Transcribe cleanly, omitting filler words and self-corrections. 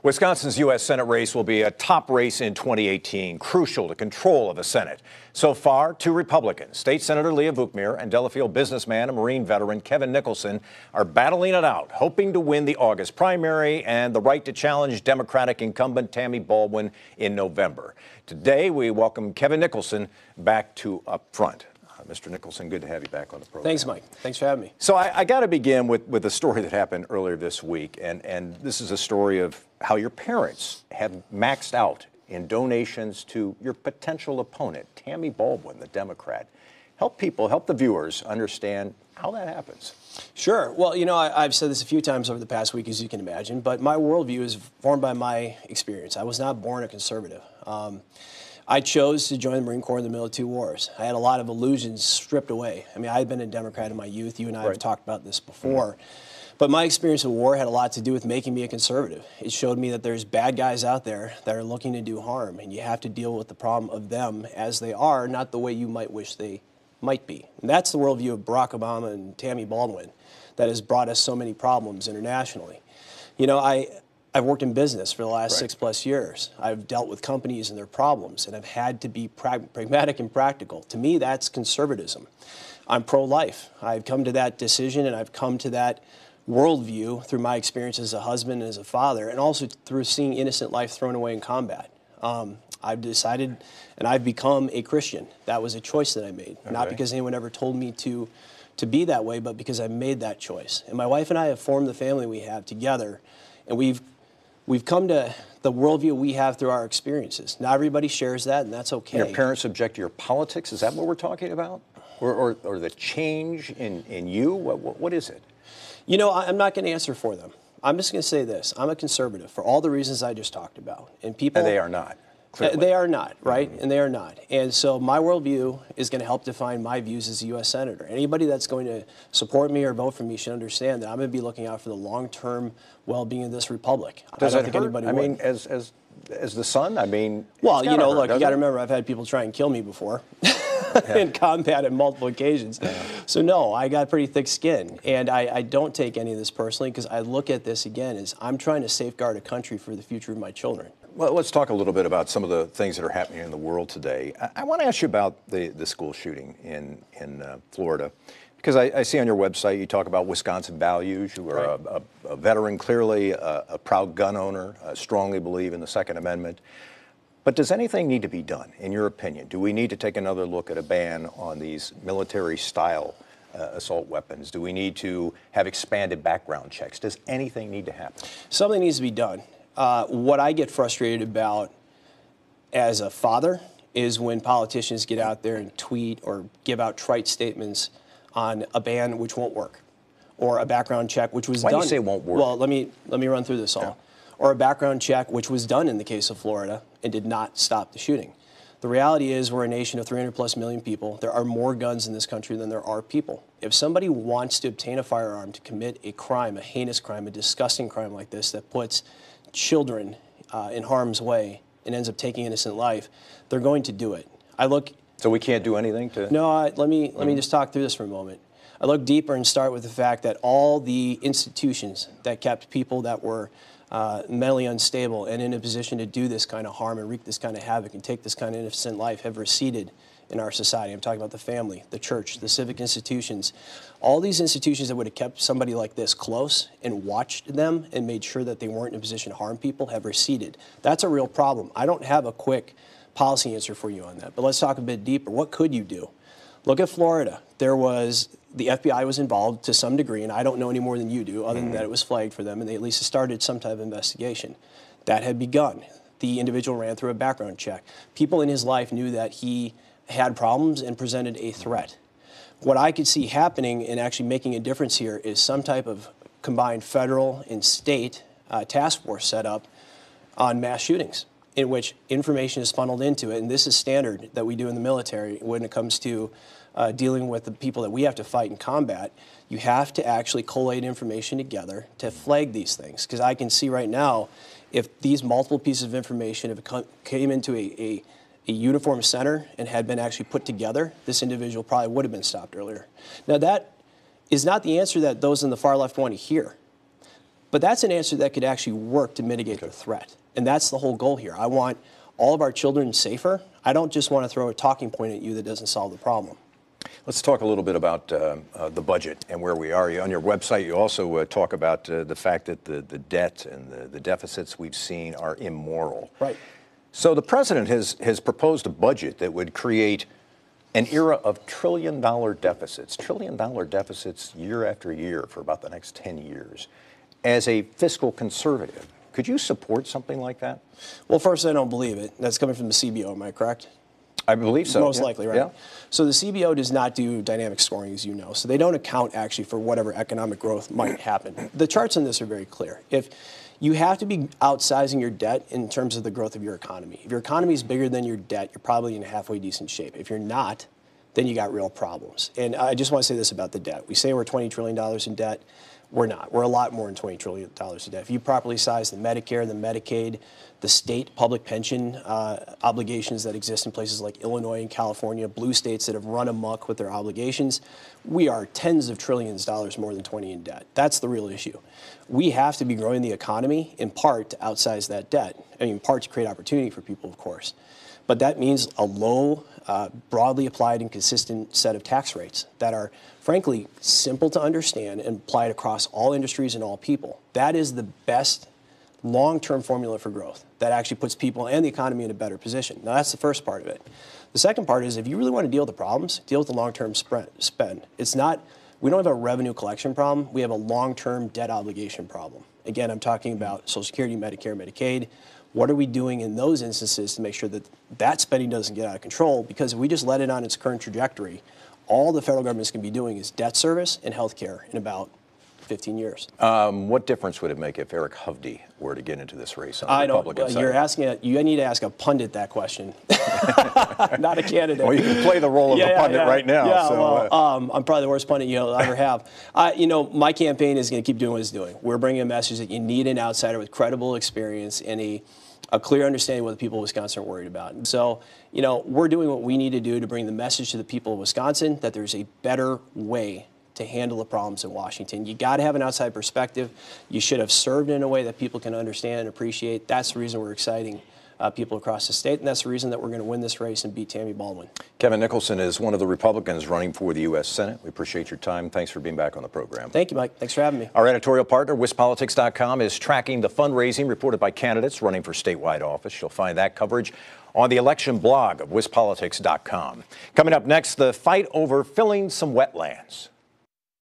Wisconsin's U.S. Senate race will be a top race in 2018, crucial to control of the Senate. So far, two Republicans, State Senator Leah Vukmir and Delafield businessman and Marine veteran Kevin Nicholson, are battling it out, hoping to win the August primary and the right to challenge Democratic incumbent Tammy Baldwin in November. Today, we welcome Kevin Nicholson back to Up Front. Mr. Nicholson, good to have you back on the program. Thanks, Mike. Thanks for having me. So I got to begin with a story that happened earlier this week, and this is a story of how your parents have maxed out in donations to your potential opponent, Tammy Baldwin, the Democrat. Help the viewers understand how that happens. Sure. Well, you know, I've said this a few times over the past week, as you can imagine, but my worldview is formed by my experience. I was not born a conservative. I chose to join the Marine Corps in the middle of two wars. I had a lot of illusions stripped away. I mean, I had been a Democrat in my youth. You and I have talked about this before. But my experience of war had a lot to do with making me a conservative. It showed me that there's bad guys out there that are looking to do harm, and you have to deal with the problem of them as they are, not the way you might wish they might be. And that's the worldview of Barack Obama and Tammy Baldwin that has brought us so many problems internationally. You know, I've worked in business for the last 6+ years. I've dealt with companies and their problems, and I've had to be pragmatic and practical. To me, that's conservatism. I'm pro-life. I've come to that decision, and I've come to that worldview through my experience as a husband and as a father, and also through seeing innocent life thrown away in combat. I've decided, and I've become a Christian. That was a choice that I made, not because anyone ever told me to be that way, but because I made that choice. And my wife and I have formed the family we have together, and we've come to the worldview we have through our experiences. Not everybody shares that, and that's okay. Your parents object to your politics? Is that what we're talking about? Or the change in you? What is it? You know, I'm not going to answer for them. I'm just going to say this. I'm a conservative for all the reasons I just talked about. And people... And they are not. Clearly. They are not, right? And they are not. And so my worldview is going to help define my views as a U.S. Senator. Anybody that's going to support me or vote for me should understand that I'm going to be looking out for the long-term well-being of this republic. Does I it don't think hurt? anybody I would. mean, as the son, I mean... Well, you know, look, you got to remember, I've had people try and kill me before in combat on multiple occasions. So no, I got pretty thick skin. And I don't take any of this personally because I look at this, again, as I'm trying to safeguard a country for the future of my children. Well, let's talk a little bit about some of the things that are happening in the world today. I want to ask you about the school shooting in Florida, because I see on your website you talk about Wisconsin values. You are a veteran, clearly, a proud gun owner, strongly believe in the Second Amendment. But does anything need to be done, in your opinion? Do we need to take another look at a ban on these military-style assault weapons? Do we need to have expanded background checks? Does anything need to happen? Something needs to be done. What I get frustrated about as a father is when politicians get out there and tweet or give out trite statements on a ban which won't work, or a background check which was done. Why do you say it won't work? Well, let me run through this all. Yeah. Or a background check which was done in the case of Florida and did not stop the shooting. The reality is we're a nation of 300+ million people. There are more guns in this country than there are people. If somebody wants to obtain a firearm to commit a crime, a heinous crime, a disgusting crime like this that puts children in harm's way and ends up taking innocent life, they're going to do it. So we can't do anything to... No, let me just talk through this for a moment. I look deeper and start with the fact that all the institutions that kept people that were mentally unstable and in a position to do this kind of harm and wreak this kind of havoc and take this kind of innocent life have receded in our society. I'm talking about the family, the church, the civic institutions. All these institutions that would have kept somebody like this close and watched them and made sure that they weren't in a position to harm people have receded. That's a real problem. I don't have a quick policy answer for you on that, but let's talk a bit deeper. What could you do? Look at Florida. The FBI was involved to some degree, and I don't know any more than you do, other than that it was flagged for them, and they at least started some type of investigation. That had begun. The individual ran through a background check. People in his life knew that he had problems and presented a threat. What I could see happening and actually making a difference here is some type of combined federal and state task force set up on mass shootings, in which information is funneled into it. And this is standard that we do in the military when it comes to dealing with the people that we have to fight in combat. You have to actually collate information together to flag these things. Because I can see right now, if these multiple pieces of information have came into a uniform center and had been actually put together, this individual probably would have been stopped earlier. Now, that is not the answer that those in the far left want to hear. But that's an answer that could actually work to mitigate the threat. And that's the whole goal here. I want all of our children safer. I don't just want to throw a talking point at you that doesn't solve the problem. Let's talk a little bit about the budget and where we are. On your website, you also talk about the fact that the debt and the deficits we've seen are immoral. Right. So the president has proposed a budget that would create an era of trillion-dollar deficits year after year for about the next 10 years. As a fiscal conservative, could you support something like that? Well, first, I don't believe it. That's coming from the CBO, am I correct? I believe so. Most likely, right? Yeah. So the CBO does not do dynamic scoring, as you know. So they don't account actually for whatever economic growth might happen. The charts on this are very clear. If you have to be outsizing your debt in terms of the growth of your economy. If your economy is bigger than your debt, you're probably in halfway decent shape. If you're not, then you got real problems. And I just want to say this about the debt. We say we're $20 trillion in debt. We're not. We're a lot more than $20 trillion in debt. If you properly size the Medicare, the Medicaid, the state public pension obligations that exist in places like Illinois and California, blue states that have run amok with their obligations, we are tens of trillions of dollars more than 20 in debt. That's the real issue. We have to be growing the economy in part to outsize that debt. I mean, in part to create opportunity for people, of course. But that means a low, broadly applied and consistent set of tax rates that are, frankly, simple to understand and applied across all industries and all people. That is the best long-term formula for growth that actually puts people and the economy in a better position. Now, that's the first part of it. The second part is if you really want to deal with the problems, deal with the long-term spend. It's not, we don't have a revenue collection problem. We have a long-term debt obligation problem. Again, I'm talking about Social Security, Medicare, Medicaid. What are we doing in those instances to make sure that that spending doesn't get out of control? Because if we just let it on its current trajectory, all the federal government's going to be doing is debt service and health care in about 15 years. What difference would it make if Eric Hovde were to get into this race on the Republican side? You're asking, you need to ask a pundit that question, not a candidate. Well, you can play the role of the pundit right now. Yeah, so, well, I'm probably the worst pundit you'll ever have. My campaign is going to keep doing what it's doing. We're bringing a message that you need an outsider with credible experience and a clear understanding of what the people of Wisconsin are worried about. So, we're doing what we need to do to bring the message to the people of Wisconsin that there's a better way to handle the problems in Washington. You got to have an outside perspective. You should have served in a way that people can understand and appreciate. That's the reason we're exciting people across the state, and that's the reason that we're going to win this race and beat Tammy Baldwin. Kevin Nicholson is one of the Republicans running for the U.S. Senate. We appreciate your time. Thanks for being back on the program. Thank you, Mike. Thanks for having me. Our editorial partner, WisPolitics.com, is tracking the fundraising reported by candidates running for statewide office. You'll find that coverage on the election blog of WisPolitics.com. Coming up next, the fight over filling some wetlands.